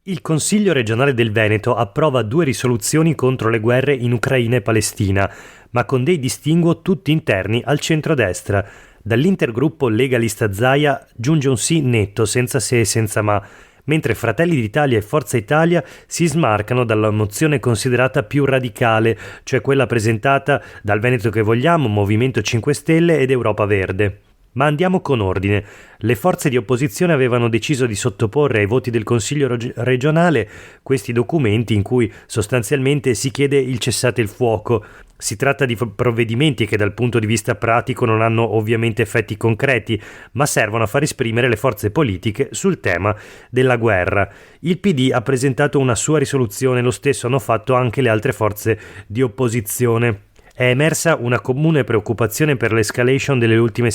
Il Consiglio regionale del Veneto approva 2 risoluzioni contro le guerre in Ucraina e Palestina, ma con dei distinguo tutti interni al centrodestra. Dall'intergruppo legalista Zaia giunge un sì netto, senza se e senza ma, mentre Fratelli d'Italia e Forza Italia si smarcano dalla mozione considerata più radicale, cioè quella presentata dal Veneto che Vogliamo, Movimento 5 Stelle ed Europa Verde. Ma andiamo con ordine. Le forze di opposizione avevano deciso di sottoporre ai voti del Consiglio regionale questi documenti in cui sostanzialmente si chiede il cessate il fuoco. Si tratta di provvedimenti che dal punto di vista pratico non hanno ovviamente effetti concreti, ma servono a far esprimere le forze politiche sul tema della guerra. Il PD ha presentato una sua risoluzione, lo stesso hanno fatto anche le altre forze di opposizione. È emersa una comune preoccupazione per l'escalation delle ultime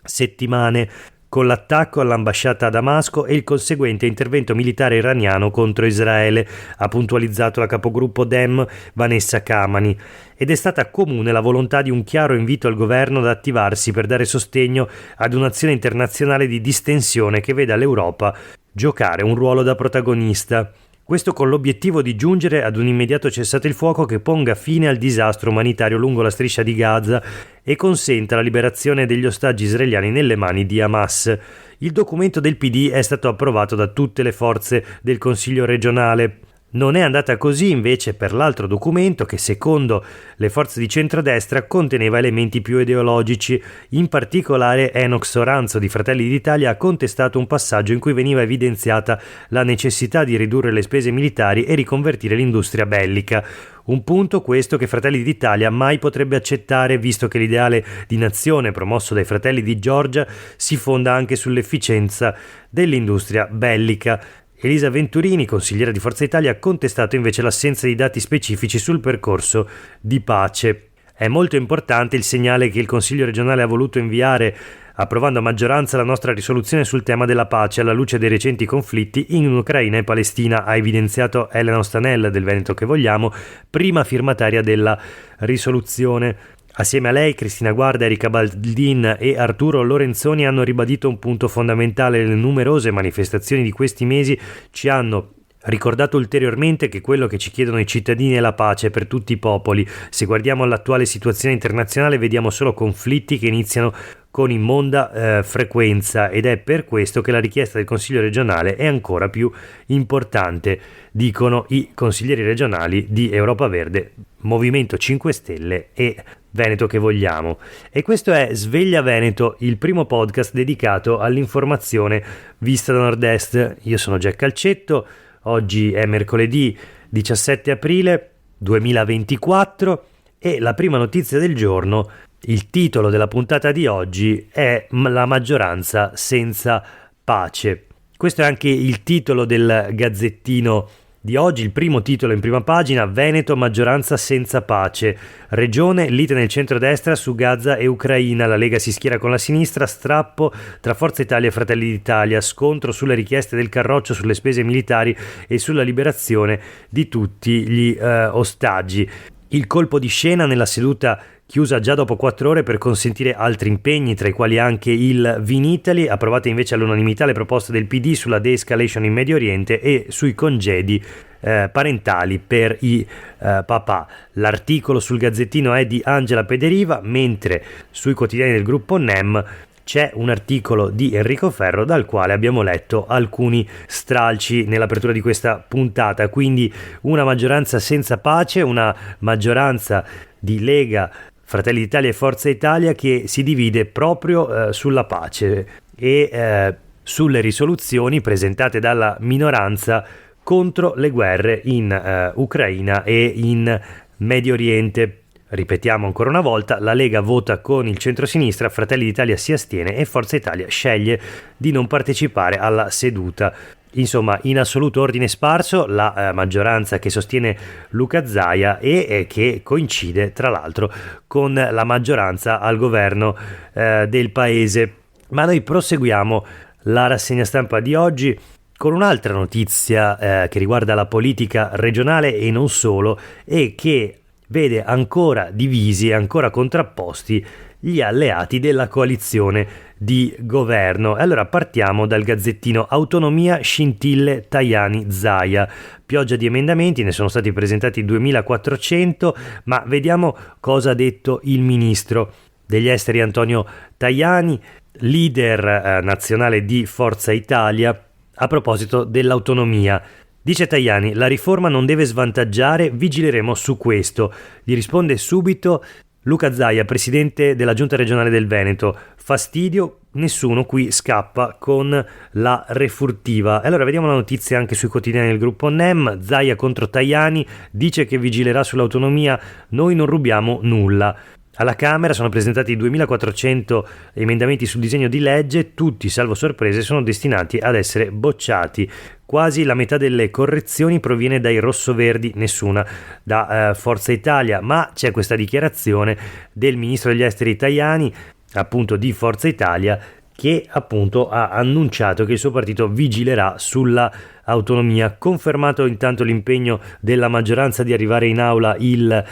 settimane, con l'attacco all'ambasciata a Damasco e il conseguente intervento militare iraniano contro Israele, ha puntualizzato la capogruppo Dem Vanessa Camani, ed è stata comune la volontà di un chiaro invito al governo ad attivarsi per dare sostegno ad un'azione internazionale di distensione che veda l'Europa giocare un ruolo da protagonista. Questo con l'obiettivo di giungere ad un immediato cessate il fuoco che ponga fine al disastro umanitario lungo la striscia di Gaza e consenta la liberazione degli ostaggi israeliani nelle mani di Hamas. Il documento del PD è stato approvato da tutte le forze del Consiglio regionale. Non è andata così invece per l'altro documento che, secondo le forze di centrodestra, conteneva elementi più ideologici. In particolare Enoch Soranzo di Fratelli d'Italia ha contestato un passaggio in cui veniva evidenziata la necessità di ridurre le spese militari e riconvertire l'industria bellica. Un punto questo che Fratelli d'Italia mai potrebbe accettare, visto che l'ideale di nazione promosso dai fratelli di Giorgia si fonda anche sull'efficienza dell'industria bellica. Elisa Venturini, consigliera di Forza Italia, ha contestato invece l'assenza di dati specifici sul percorso di pace. È molto importante il segnale che il Consiglio regionale ha voluto inviare, approvando a maggioranza la nostra risoluzione sul tema della pace alla luce dei recenti conflitti in Ucraina e Palestina, ha evidenziato Elena Ostanella del Veneto che Vogliamo, prima firmataria della risoluzione. Assieme a lei, Cristina Guarda, Erika Baldin e Arturo Lorenzoni hanno ribadito un punto fondamentale. Le numerose manifestazioni di questi mesi ci hanno ricordato ulteriormente che quello che ci chiedono i cittadini è la pace per tutti i popoli. Se guardiamo all'attuale situazione internazionale vediamo solo conflitti che iniziano con immonda frequenza, ed è per questo che la richiesta del Consiglio regionale è ancora più importante, dicono i consiglieri regionali di Europa Verde, Movimento 5 Stelle e Veneto che Vogliamo. E questo è Sveglia Veneto, il primo podcast dedicato all'informazione vista da nord-est. Io sono Jack Calcetto, oggi è mercoledì 17 aprile 2024 e la prima notizia del giorno, il titolo della puntata di oggi è La maggioranza senza pace. Questo è anche il titolo del Gazzettino di oggi, il primo titolo in prima pagina: Veneto, maggioranza senza pace. Regione, lite nel centrodestra su Gaza e Ucraina. La Lega si schiera con la sinistra, strappo tra Forza Italia e Fratelli d'Italia, scontro sulle richieste del Carroccio, sulle spese militari e sulla liberazione di tutti gli ostaggi. Il colpo di scena nella seduta chiusa già dopo 4 ore per consentire altri impegni, tra i quali anche il Vinitaly. Approvate invece all'unanimità le proposte del PD sulla de-escalation in Medio Oriente e sui congedi parentali per i papà. L'articolo sul Gazzettino è di Angela Pederiva, mentre sui quotidiani del gruppo NEM c'è un articolo di Enrico Ferro dal quale abbiamo letto alcuni stralci nell'apertura di questa puntata. Quindi una maggioranza senza pace, una maggioranza di Lega, Fratelli d'Italia e Forza Italia che si divide proprio sulla pace e sulle risoluzioni presentate dalla minoranza contro le guerre in Ucraina e in Medio Oriente. Ripetiamo ancora una volta: la Lega vota con il centrosinistra, Fratelli d'Italia si astiene e Forza Italia sceglie di non partecipare alla seduta. Insomma, in assoluto ordine sparso la maggioranza che sostiene Luca Zaia e che coincide tra l'altro con la maggioranza al governo del paese. Ma noi proseguiamo la rassegna stampa di oggi con un'altra notizia che riguarda la politica regionale e non solo, e che vede ancora divisi e ancora contrapposti gli alleati della coalizione di governo. E allora partiamo dal Gazzettino: autonomia, scintille, Tajani, Zaia. Pioggia di emendamenti, ne sono stati presentati 2400, ma vediamo cosa ha detto il ministro degli esteri Antonio Tajani, leader nazionale di Forza Italia, a proposito dell'autonomia. Dice Tajani: la riforma non deve svantaggiare, vigileremo su questo. Gli risponde subito Luca Zaia, presidente della Giunta regionale del Veneto: fastidio, nessuno qui scappa con la refurtiva. E allora vediamo la notizia anche sui quotidiani del gruppo NEM. Zaia contro Tajani, dice che vigilerà sull'autonomia, noi non rubiamo nulla. Alla Camera sono presentati 2400 emendamenti sul disegno di legge, tutti, salvo sorprese, sono destinati ad essere bocciati. Quasi la metà delle correzioni proviene dai rossoverdi, nessuna da Forza Italia, ma c'è questa dichiarazione del ministro degli esteri Tajani, appunto di Forza Italia, che appunto ha annunciato che il suo partito vigilerà sulla autonomia. Confermato intanto l'impegno della maggioranza di arrivare in aula il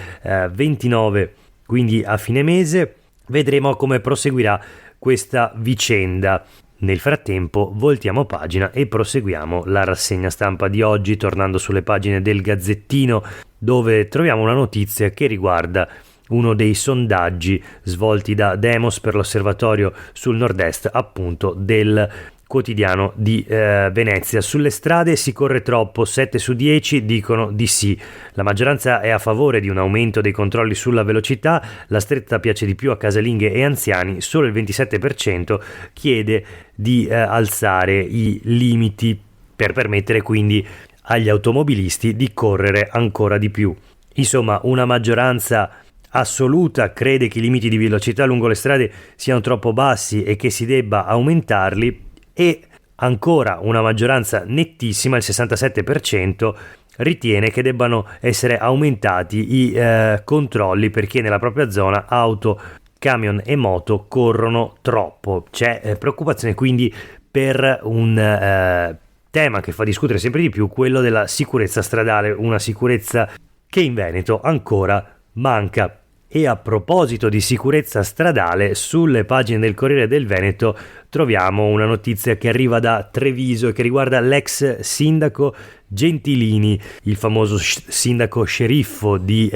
29, quindi a fine mese. Vedremo come proseguirà questa vicenda. Nel frattempo voltiamo pagina e proseguiamo la rassegna stampa di oggi, tornando sulle pagine del Gazzettino, dove troviamo una notizia che riguarda uno dei sondaggi svolti da Demos per l'osservatorio sul nord-est, appunto del quotidiano di Venezia. Sulle strade si corre troppo, 7 su 10 dicono di sì. La maggioranza è a favore di un aumento dei controlli sulla velocità, la stretta piace di più a casalinghe e anziani, solo il 27% chiede di alzare i limiti per permettere quindi agli automobilisti di correre ancora di più. Insomma, una maggioranza assoluta crede che i limiti di velocità lungo le strade siano troppo bassi e che si debba aumentarli, e ancora una maggioranza nettissima, il 67%, ritiene che debbano essere aumentati i controlli perché nella propria zona auto, camion e moto corrono troppo. C'è preoccupazione quindi per un tema che fa discutere sempre di più, quello della sicurezza stradale, una sicurezza che in Veneto ancora manca. E a proposito di sicurezza stradale, sulle pagine del Corriere del Veneto troviamo una notizia che arriva da Treviso e che riguarda l'ex sindaco Gentilini, il famoso sindaco sceriffo di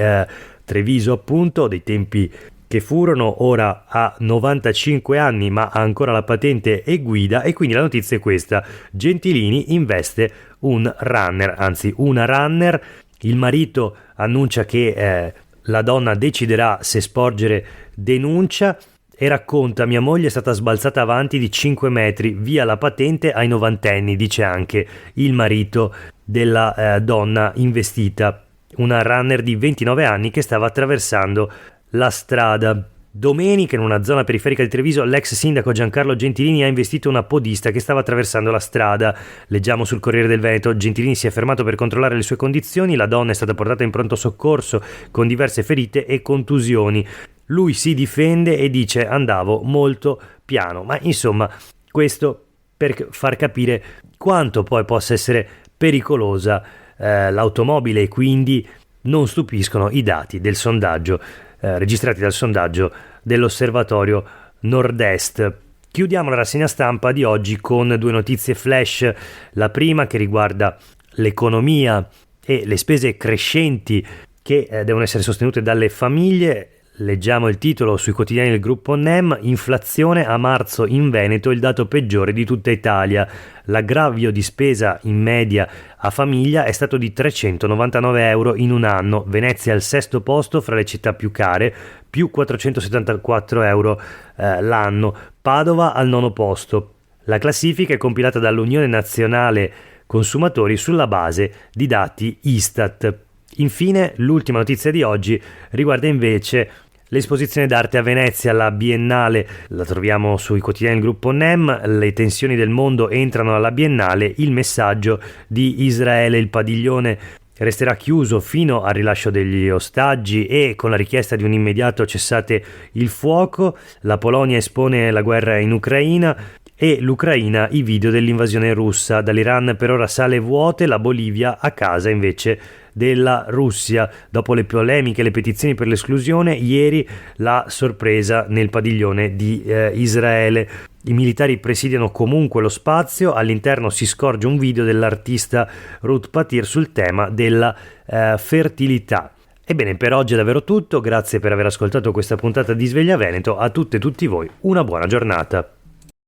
Treviso, appunto, dei tempi che furono. Ora ha 95 anni ma ha ancora la patente e guida, e quindi la notizia è questa: Gentilini investe un runner, anzi una runner. Il marito annuncia che la donna deciderà se sporgere denuncia e racconta: mia moglie è stata sbalzata avanti di 5 metri, via la patente ai 90enni, dice anche il marito della donna investita, una runner di 29 anni che stava attraversando la strada. Domenica, in una zona periferica di Treviso, l'ex sindaco Giancarlo Gentilini ha investito una podista che stava attraversando la strada. Leggiamo sul Corriere del Veneto: Gentilini si è fermato per controllare le sue condizioni, la donna è stata portata in pronto soccorso con diverse ferite e contusioni. Lui si difende e dice: andavo molto piano. Ma insomma, questo per far capire quanto poi possa essere pericolosa l'automobile, e quindi non stupiscono i dati del sondaggio registrati dal sondaggio dell'osservatorio nord-est. Chiudiamo la rassegna stampa di oggi con due notizie flash. La prima che riguarda l'economia e le spese crescenti che devono essere sostenute dalle famiglie. Leggiamo il titolo sui quotidiani del gruppo NEM: inflazione a marzo in Veneto, il dato peggiore di tutta Italia. L'aggravio di spesa in media a famiglia è stato di 399 euro in un anno. Venezia al sesto posto fra le città più care, più 474 euro l'anno. Padova al nono posto. La classifica è compilata dall'Unione Nazionale Consumatori sulla base di dati Istat. Infine, l'ultima notizia di oggi riguarda invece l'esposizione d'arte a Venezia, la Biennale. La troviamo sui quotidiani del gruppo NEM. Le tensioni del mondo entrano alla Biennale, il messaggio di Israele. Il padiglione resterà chiuso fino al rilascio degli ostaggi e con la richiesta di un immediato cessate il fuoco. La Polonia espone la guerra in Ucraina e l'Ucraina i video dell'invasione russa. Dall'Iran per ora sale vuote, la Bolivia a casa invece della Russia. Dopo le polemiche e le petizioni per l'esclusione, ieri la sorpresa nel padiglione di Israele. I militari presidiano comunque lo spazio, all'interno si scorge un video dell'artista Ruth Patir sul tema della fertilità. Ebbene, per oggi è davvero tutto, grazie per aver ascoltato questa puntata di Sveglia Veneto, a tutte e tutti voi una buona giornata.